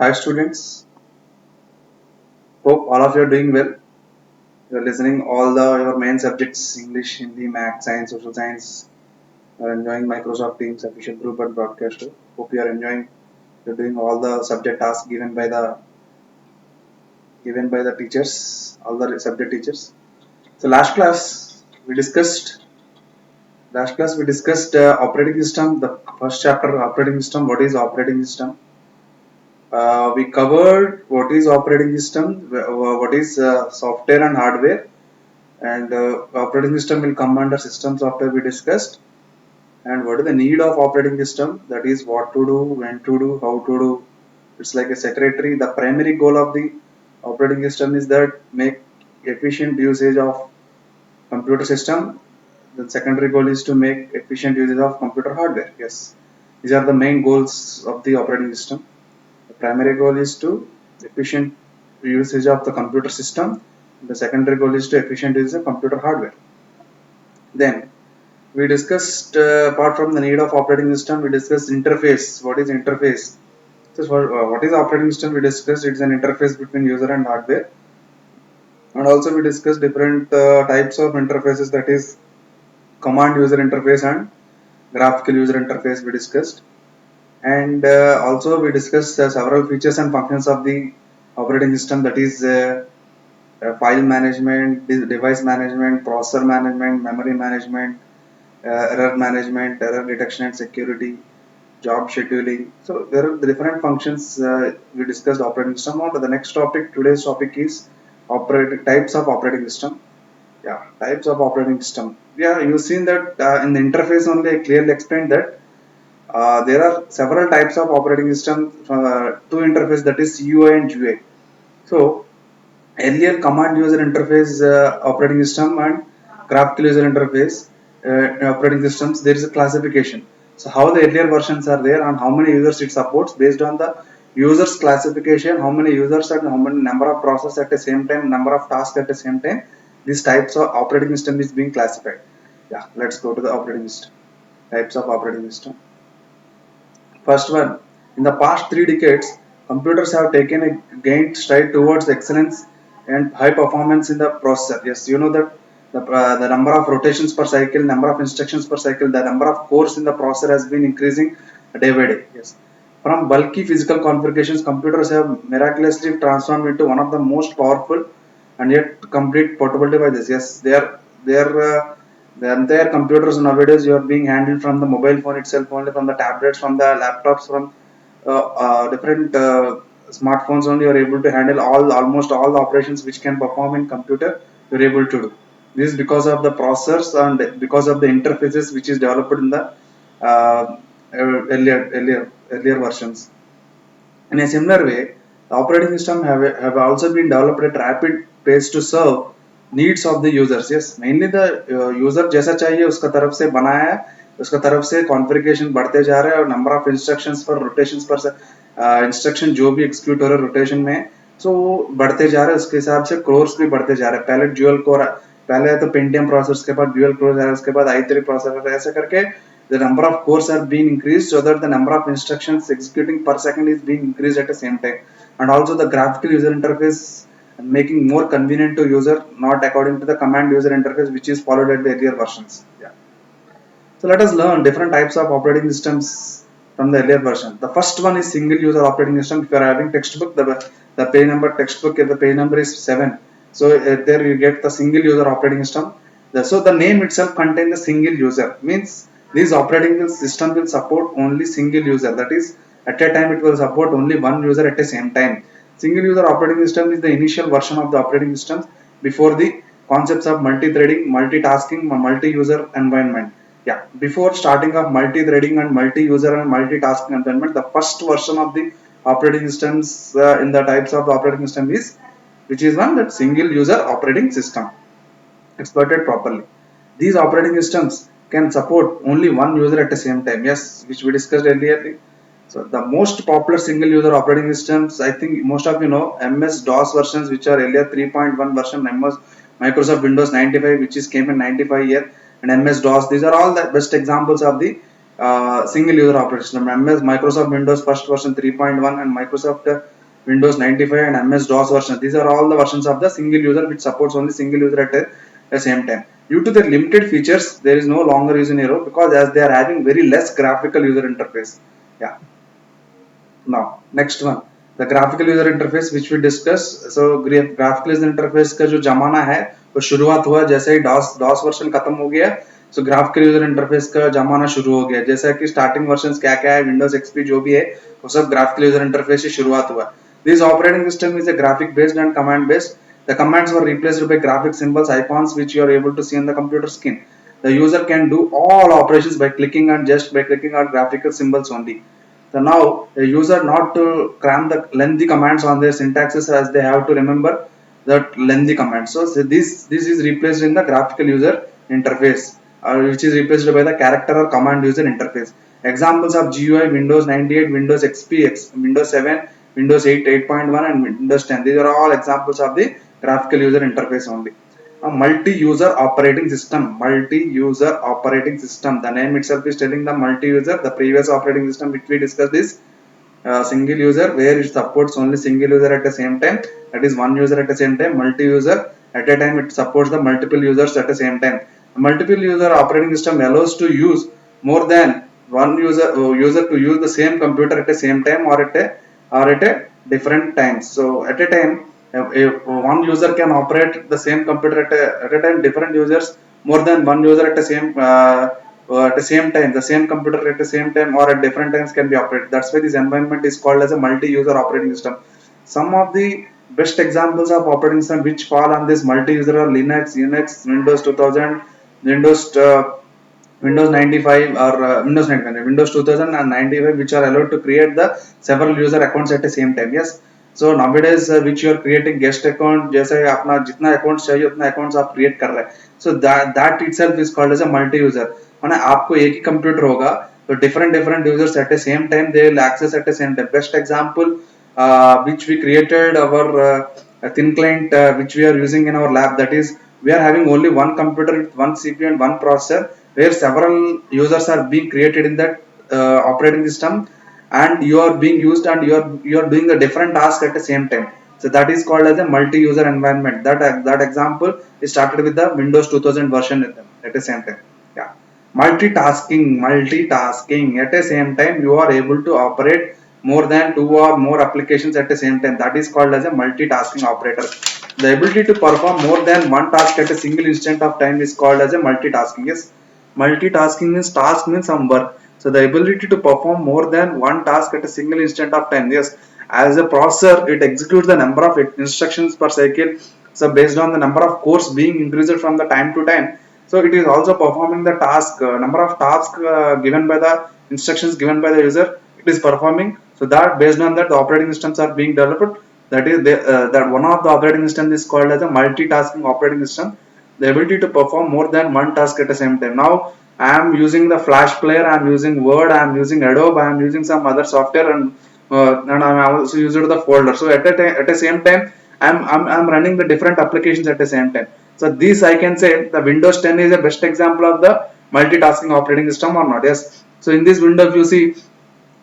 Hi students, hope all of you are doing well. You are listening all your main subjects English, Hindi, Math, Science, Social Science. You are enjoying Microsoft Teams official group and broadcaster. Hope you are enjoying. You're doing all the subject tasks given by the teachers, all the subject teachers. So last class we discussed operating system. The first chapter operating system. What is operating system? We covered what is operating system, what is software and hardware, and operating system will come under system software we discussed, and what is the need of operating system, that is what to do, when to do, how to do. It's like a secretary. The primary goal of the operating system is that make efficient usage of computer system. The secondary goal is to make efficient usage of computer hardware. Yes, these are the main goals of the operating system. The primary goal is to efficient usage of the computer system. The secondary goal is to efficient usage of computer hardware. Then we discussed, apart from the need of operating system, we discussed interface. What is interface? So what is operating system? We discussed it's an interface between user and hardware, and also we discussed different types of interfaces. That is command user interface and graphical user interface. We discussed, and also we discussed several features and functions of the operating system. That is file management, device management, processor management, memory management, error detection and security, job scheduling. So there are different functions we discussed operating system. On to the next topic. Today's topic is operating types of operating system. Yeah, types of operating system. Yeah, you've seen that in the interface only. I clearly explained that there are several types of operating system. Two interface, that is UI and GUI. So earlier command user interface operating system and graphical user interface operating systems, there is a classification. So how the earlier versions are there and how many users it supports, based on the users classification, how many users and how many number of processes at the same time, number of tasks at the same time, these types of operating system is being classified. Yeah, let's go to the operating system. Types of operating system. First one, in the past 3 decades, computers have taken a gained stride towards excellence and high performance in the processor. Yes, you know that the number of rotations per cycle, number of instructions per cycle, the number of cores in the processor has been increasing day by day. Yes, from bulky physical configurations, computers have miraculously transformed into one of the most powerful and yet complete portable devices. Yes, the entire computers nowadays you are being handled from the mobile phone itself, only from the tablets, from the laptops, from different smartphones only. You are able to handle almost all the operations which can perform in computer. You are able to do this because of the processors and because of the interfaces which is developed in the earlier versions. In a similar way, the operating system have also been developed at rapid pace to serve needs of the users. Yes, mainly the user जैसा चाहिए उसका तरफ से बनाया है, उसका तरफ से कॉन्फ़िगरेशन बढ़ते जा रहे हैं और नंबर ऑफ इंस्ट्रक्शंस पर रोटेशंस पर इंस्ट्रक्शन जो भी एग्जीक्यूट हो रहे रोटेशन में, सो वो बढ़ते जा रहे हैं. उसके हिसाब से कोर्स भी बढ़ते जा रहे हैं. पहले ड्यूअल कोर, पहले तो पेंटियम प्रोसेसर के बाद ड्यूअल कोर आ रहा है, उसके बाद i3 प्रोसेसर, ऐसे करके the number of cores are being increased so that the number of instructions executing per second is being increased at the same time, and also the graphical user interface making more convenient to user, not according to the command user interface which is followed at the earlier versions. Yeah, so let us learn different types of operating systems from the earlier version. The first one is single user operating system. If you are having textbook, the page number textbook, the page number is 7. So there you get the single user operating system. So the name itself contains the single user, means this operating system will support only single user. That is, at a time it will support only one user at the same time. Single user operating system is the initial version of the operating system before the concepts of multi-threading, multitasking, multi-user environment. Yeah, before starting of multi-threading and multi-user and multitasking environment, the first version of the operating systems in the types of the operating system is, which is one, that single user operating system exploited properly. These operating systems can support only one user at the same time. Yes, which we discussed earlier. So the most popular single user operating systems, I think most of you know, MS DOS versions, which are earlier 3.1 version, MS Microsoft Windows 95, which is came in 95 year, and MS DOS. These are all the best examples of the single user operating system. MS Microsoft Windows first version 3.1 and Microsoft Windows 95 and MS DOS version. These are all the versions of the single user which supports only single user at the same time. Due to their limited features, there is no longer use in Aero because as they are having very less graphical user interface. Yeah. Now next one, the graphical user interface which we discussed. So graphical user interface का जो जमाना है वो शुरुआत हुआ जैसे ही DOS version खत्म हो गया. सो ग्राफिकल यूजर इंटरफेस का जमाना शुरू हो गया. जैसा कि स्टार्टिंग वर्जन क्या क्या है, विंडोज एक्सपी जो भी है वो सब ग्राफिकल यूजर इंटरफेस से शुरुआत हुआ. This operating system is a graphic based and command based. The commands were replaced by graphic symbols, icons, which you are able to see on the computer screen. The user can do all operations by clicking on graphical symbols only. So now a user not to cram the lengthy commands on their syntaxes as they have to remember that lengthy commands. So this is replaced in the graphical user interface, which is replaced by the character or command user interface. Examples of GUI: Windows 98, Windows XP, Windows 7, Windows 8, 8.1 and Windows 10. These are all examples of the graphical user interface only. A multi-user operating system. Multi-user operating system. The name itself is telling the multi-user. The previous operating system which we discussed is single user, where it supports only single user at the same time. That is one user at the same time. Multi-user at a time it supports the multiple users at the same time. A multiple user operating system allows to use more than one user to use the same computer at the same time or at a different times. So at a time, if one user can operate the same computer at a time, different users, more than one user at the same time, the same computer at the same time or at different times can be operated. That's why this environment is called as a multi-user operating system. Some of the best examples of operating system which fall on this multi-user are Linux, Unix, Windows 2000, Windows 95 or Windows 2000 and 95, which are allowed to create the several user accounts at the same time. Yes. So nowadays which you are creating guest account, जैसे अपना जितना accounts चाहिए उतना accounts आप create कर रहे हैं. So that itself is called as a multi-user. माने आपको एक ही computer होगा तो different users at the same time they will access at the same time. Best example which we created our thin client which we are using in our lab, that is we are having only one computer with one CPU and one processor where several users are being created in that operating system and you are being used and you are doing a different task at the same time. So that is called as a multi-user environment. That example is started with the Windows 2000 version at the same time. Yeah. Multitasking at the same time you are able to operate more than two or more applications at the same time. That is called as a multitasking operator. The ability to perform more than one task at a single instant of time is called as a multitasking. Yes, multitasking means task means some work. So the ability to perform more than one task at a single instant of time. Yes, as a processor, it executes the number of instructions per cycle. So based on the number of cores being increased from the time to time. So it is also performing the task, number of tasks given by the instructions given by the user. It is performing. So that based on that the operating systems are being developed. That is that one of the operating system is called as a multitasking operating system. The ability to perform more than one task at the same time. Now I am using the Flash player, I am using Word, I am using Adobe, I am using some other software, and I am also using the folder. So at the same time, I'm running the different applications at the same time. So this I can say the Windows 10 is the best example of the multitasking operating system or not. Yes. So in this window, if you see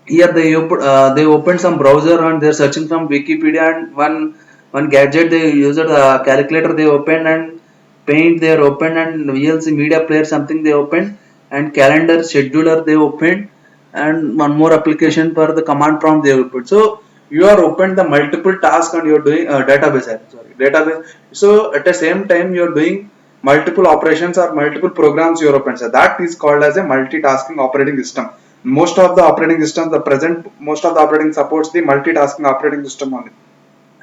here they opened some browser and they're searching from Wikipedia, and one gadget they used the calculator they opened, and paint they opened, and VLC media player something they opened, and calendar scheduler they opened, and one more application for the command prompt they opened. So you are opened the multiple tasks and you're doing database. So at the same time you're doing multiple operations or multiple programs you're open. So that is called as a multitasking operating system. Most of the operating systems, most of the operating supports the multitasking operating system only.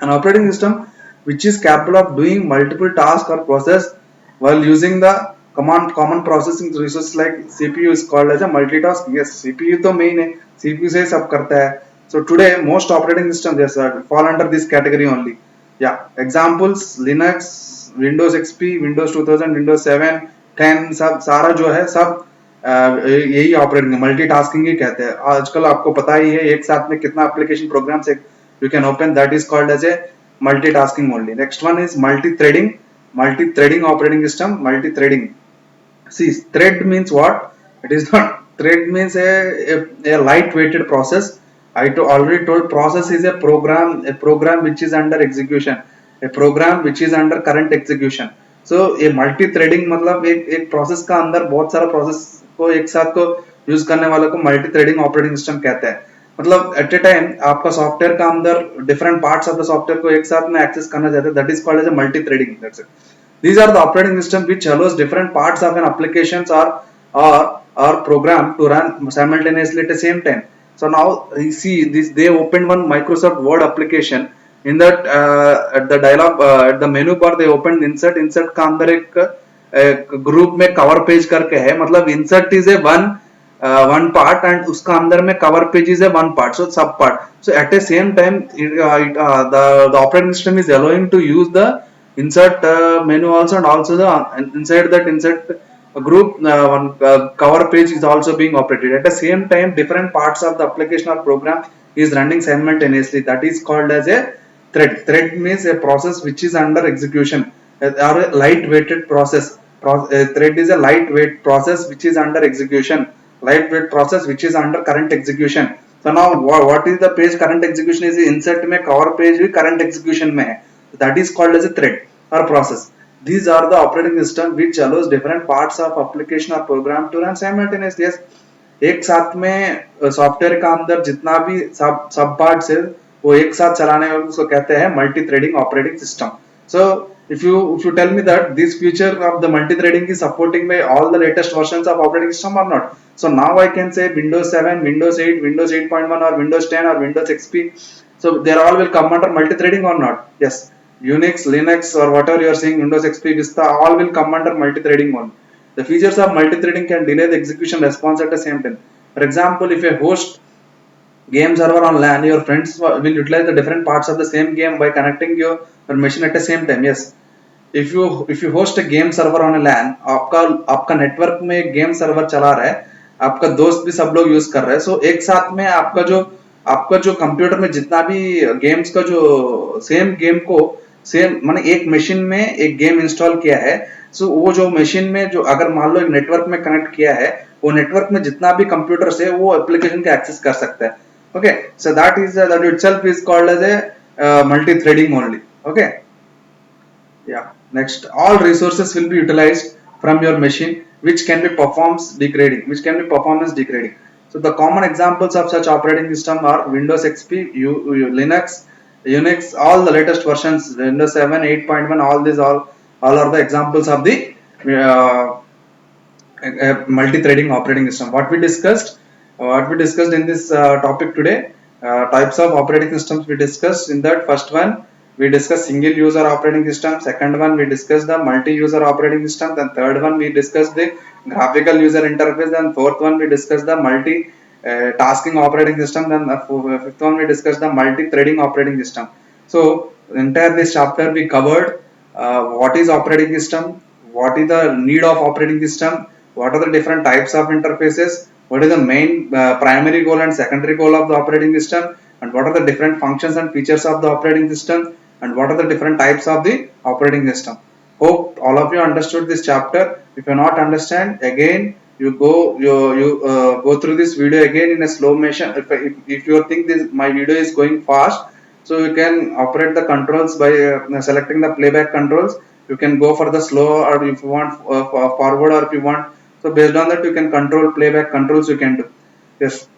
An operating system which is capable of doing multiple tasks or process while using the common processing resources like CPU is called as a multitasking. Yes, CPU तो main है, CPU से सब करता है. So today most operating systems fall under this category only. Yeah, examples Linux, Windows XP, Windows 2000, Windows 7, 10 सब सारा जो है सब यही ऑपरेटिंग मल्टीटास्किंग ही कहते हैं. आजकल आपको पता ही है एक साथ में कितना application programs you can open, that is called as a multitasking only. Next one is multi-threading operating system. Multi-threading. See, thread means what? It is not thread means a light weighted process. Already told process is a program which is under execution, a program which is under current execution. So a multi threading मतलब एक process का अंदर बहुत सारा process को एक साथ को यूज करने वाले को मल्टी थ्रेडिंग ऑपरेटिंग सिस्टम कहते हैं. मतलब एट ए टाइम आपका सॉफ्टवेयर का अंदर different parts of the software को एक साथ में एक्सेस करना चाहते हैं, that is called as a multi threading. That's it. These are the operating system which allows different parts of an applications or or program to run simultaneously at the same time. So now you see this, they opened one Microsoft Word application. In that at the dialog at the menu bar they opened insert का अंदर एक group में cover page करके है. मतलब insert is a one part and उसका अंदर में cover page is a one part, so sub part. So at the same time the operating system is allowing to use the insert menu also, and also the inside that insert group one cover page is also being operated at the same time. Different parts of the application or program is running simultaneously, that is called as a thread means a process which is under execution or a light weighted process. Thread is a lightweight process which is under execution, lightweight process which is under current execution. So now what is the page current execution is insert में cover page भी current execution में है, that is called as a thread or process. These are the operating system which allows different parts of application or program to run simultaneously. Yes, एक साथ में software का अंदर जितना भी सब पार्ट्स है वो एक साथ चलाने वाले उसको कहते हैं multi threading operating system. So if you tell me that this feature of the multi-threading is supporting by all the latest versions of operating system or not, so now I can say Windows 7, Windows 8, Windows 8.1 or Windows 10 or Windows XP, so they all will come under multi-threading or not? Yes, Unix, Linux or whatever you are saying, Windows XP, Vista, all will come under multi-threading only. The features of multi-threading can delay the execution response at the same time. For example, if a host game server on LAN, your friends will utilize the different parts of the same game by connecting your machine at the same time. Yes, if you host a game server on a LAN, आपका network में एक game server चला रहा है, आपका दोस्त भी सब लोग यूज कर रहे हैं. सो एक साथ में आपका जो कंप्यूटर में जितना भी गेम्स का जो सेम गेम को सेम माने एक मशीन में एक गेम इंस्टॉल किया है, सो वो जो मशीन में जो अगर मान लो एक नेटवर्क में कनेक्ट किया है, वो नेटवर्क में जितना भी कंप्यूटर से वो एप्लीकेशन का एक्सेस कर सकता है. Okay, so that itself is called as a multi-threading only. Okay, yeah. Next, all resources will be utilized from your machine, which can be performance degrading. So the common examples of such operating system are Windows XP, Linux, Unix, all the latest versions, Windows 7, 8.1, all are the examples of the multi-threading operating system. What we discussed in this topic today, types of operating systems we discussed. In that, first one we discussed single user operating system, second one we discussed the multi-user operating system, then third one we discussed the graphical user interface, then fourth one we discussed the tasking operating system, then fifth one we discussed the multi-threading operating system. So entire this chapter we covered what is operating system, what is the need of operating system, what are the different types of interfaces, what is the main primary goal and secondary goal of the operating system, and what are the different functions and features of the operating system, and what are the different types of the operating system. Hope all of you understood this chapter. If you not understand, again you go through this video again in a slow motion. If you think my video is going fast, so you can operate the controls by selecting the playback controls. You can go for the slow, or if you want forward, or if you want, so based on that you can control playback controls you can do. Yes,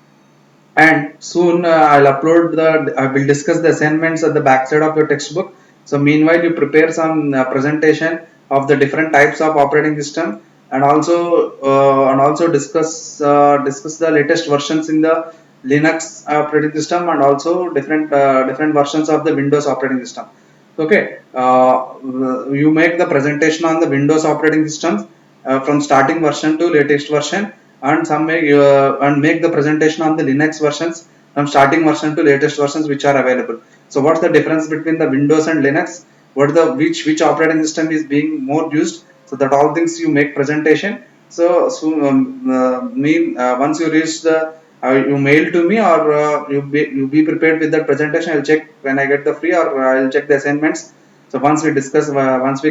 and soon I will discuss the assignments at the back side of your textbook. So meanwhile you prepare some presentation of the different types of operating system, and also discuss the latest versions in the Linux operating system, and also different versions of the Windows operating system. Okay, you make the presentation on the Windows operating systems from starting version to latest version, and make the presentation on the Linux versions from starting version to latest versions which are available. So what's the difference between the Windows and Linux? What is the which operating system is being more used? So that all things you make presentation. So once you reach the you mail to me, or you be prepared with that presentation. I'll check when I get the free, or I'll check the assignments. So once we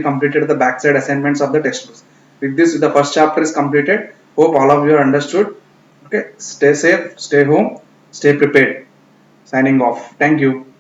completed the backside assignments of the textbooks. With this, the first chapter is completed. Hope all of you understood. Okay, stay safe, stay home, stay prepared. Signing off. Thank you.